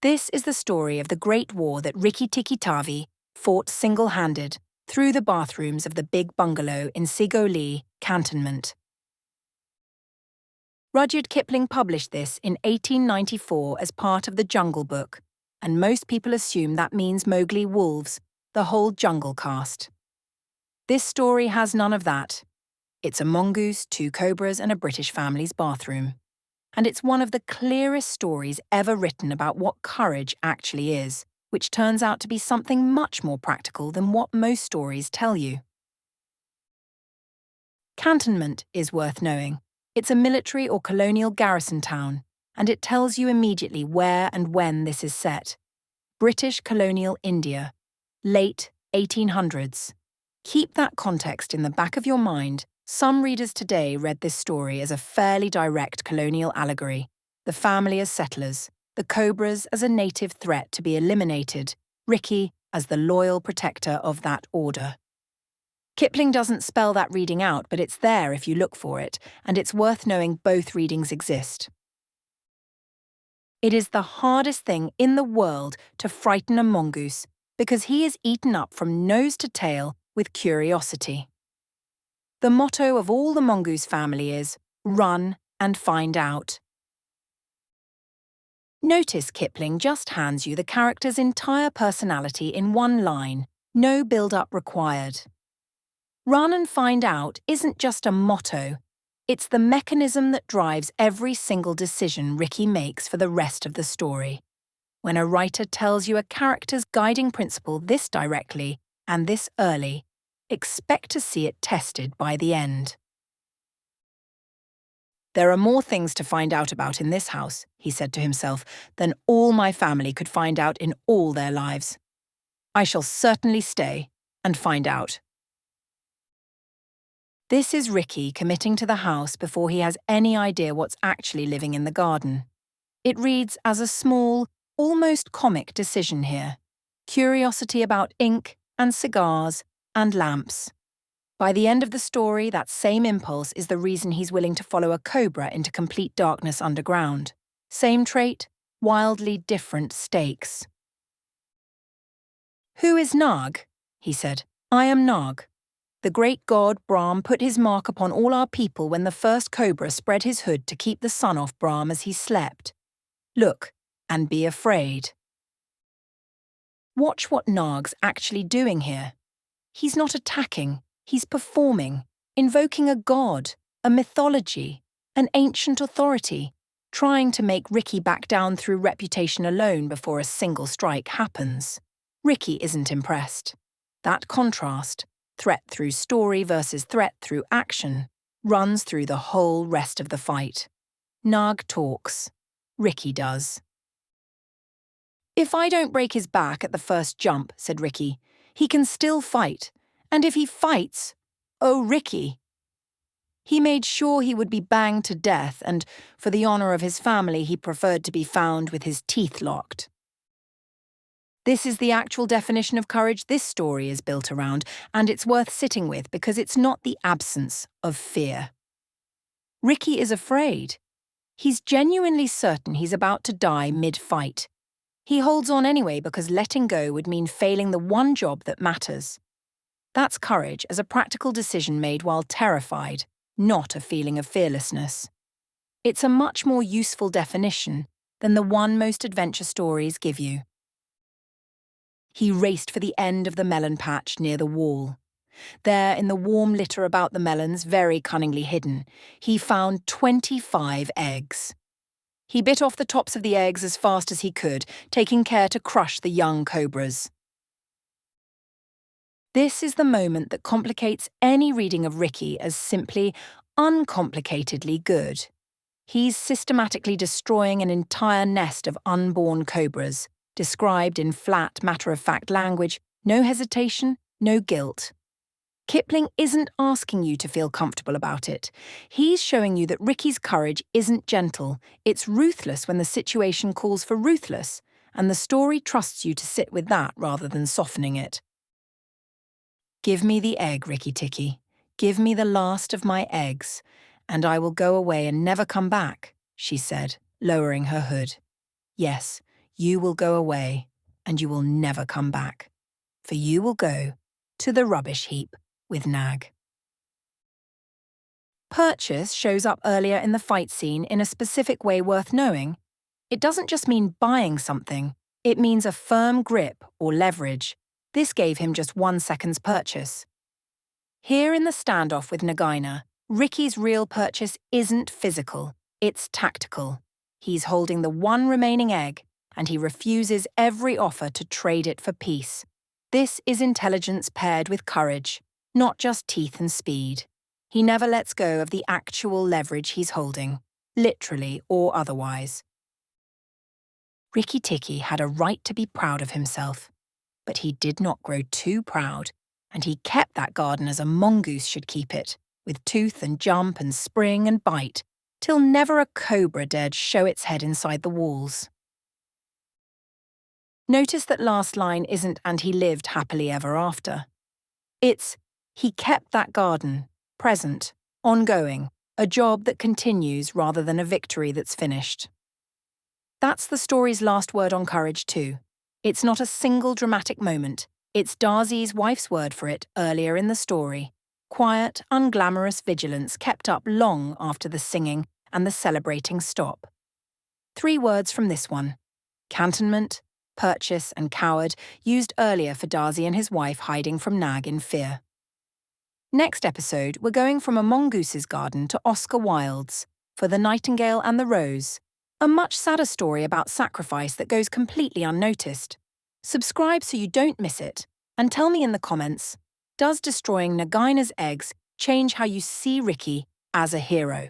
This is the story of the Great War that Rikki-Tikki-Tavi fought single-handed through the bathrooms of the big bungalow in Sigoli, cantonment. Rudyard Kipling published this in 1894 as part of the Jungle Book, and most people assume that means Mowgli wolves, the whole jungle cast. This story has none of that. It's a mongoose, 2 cobras, and a British family's bathroom. And it's one of the clearest stories ever written about what courage actually is, which turns out to be something much more practical than what most stories tell you. Cantonment is worth knowing. It's a military or colonial garrison town, and it tells you immediately where and when this is set. British colonial India, late 1800s. Keep that context in the back of your mind. Some readers today read this story as a fairly direct colonial allegory, the family as settlers, the cobras as a native threat to be eliminated, Rikki as the loyal protector of that order. Kipling doesn't spell that reading out, but it's there if you look for it, and it's worth knowing both readings exist. It is the hardest thing in the world to frighten a mongoose because he is eaten up from nose to tail with curiosity. The motto of all the mongoose family is, run and find out. Notice Kipling just hands you the character's entire personality in one line, no build-up required. Run and find out isn't just a motto, it's the mechanism that drives every single decision Rikki makes for the rest of the story. When a writer tells you a character's guiding principle this directly and this early, expect to see it tested by the end. There are more things to find out about in this house, he said to himself, than all my family could find out in all their lives. I shall certainly stay and find out. This is Rikki committing to the house before he has any idea what's actually living in the garden. It reads as a small, almost comic decision here. Curiosity about ink and cigars and lamps. By the end of the story, that same impulse is the reason he's willing to follow a cobra into complete darkness underground. Same trait, wildly different stakes. Who is Nag? He said. I am Nag. The great god Brahm put his mark upon all our people when the first cobra spread his hood to keep the sun off Brahm as he slept. Look, and be afraid. Watch what Nag's actually doing here. He's not attacking, he's performing, invoking a god, a mythology, an ancient authority, trying to make Rikki back down through reputation alone before a single strike happens. Rikki isn't impressed. That contrast, threat through story versus threat through action, runs through the whole rest of the fight. Nag talks. Rikki does. If I don't break his back at the first jump, said Rikki, he can still fight. And if he fights, oh, Rikki. He made sure he would be banged to death, and for the honour of his family, he preferred to be found with his teeth locked. This is the actual definition of courage this story is built around, and it's worth sitting with because it's not the absence of fear. Rikki is afraid. He's genuinely certain he's about to die mid-fight. He holds on anyway because letting go would mean failing the one job that matters. That's courage as a practical decision made while terrified, not a feeling of fearlessness. It's a much more useful definition than the one most adventure stories give you. He raced for the end of the melon patch near the wall. There, in the warm litter about the melons, very cunningly hidden, he found 25 eggs. He bit off the tops of the eggs as fast as he could, taking care to crush the young cobras. This is the moment that complicates any reading of Rikki as simply, uncomplicatedly good. He's systematically destroying an entire nest of unborn cobras, described in flat, matter-of-fact language, no hesitation, no guilt. Kipling isn't asking you to feel comfortable about it. He's showing you that Rikki's courage isn't gentle, it's ruthless when the situation calls for ruthless, and the story trusts you to sit with that rather than softening it. Give me the egg, Rikki-Tikki. Give me the last of my eggs, and I will go away and never come back, she said, lowering her hood. Yes, you will go away, and you will never come back. For you will go to the rubbish heap with Nag. Purchase shows up earlier in the fight scene in a specific way worth knowing. It doesn't just mean buying something, it means a firm grip or leverage. This gave him just 1 second's purchase. Here in the standoff with Nagaina, Rikki's real purchase isn't physical, it's tactical. He's holding the one remaining egg, and he refuses every offer to trade it for peace. This is intelligence paired with courage, not just teeth and speed. He never lets go of the actual leverage he's holding, literally or otherwise. Rikki-Tikki had a right to be proud of himself, but he did not grow too proud, and he kept that garden as a mongoose should keep it, with tooth and jump and spring and bite, till never a cobra dared show its head inside the walls. Notice that last line isn't "and he lived happily ever after." It's "he kept that garden, present, ongoing, a job that continues rather than a victory that's finished." That's the story's last word on courage too. It's not a single dramatic moment. It's Darzy's wife's word for it earlier in the story. Quiet, unglamorous vigilance kept up long after the singing and the celebrating stop. 3 words from this one: cantonment, purchase and cowered, used earlier for Darzy and his wife hiding from Nag in fear. Next episode, we're going from a mongoose's garden to Oscar Wilde's For the Nightingale and the Rose, a much sadder story about sacrifice that goes completely unnoticed. Subscribe so you don't miss it, and tell me in the comments, does destroying Nagaina's eggs change how you see Rikki as a hero?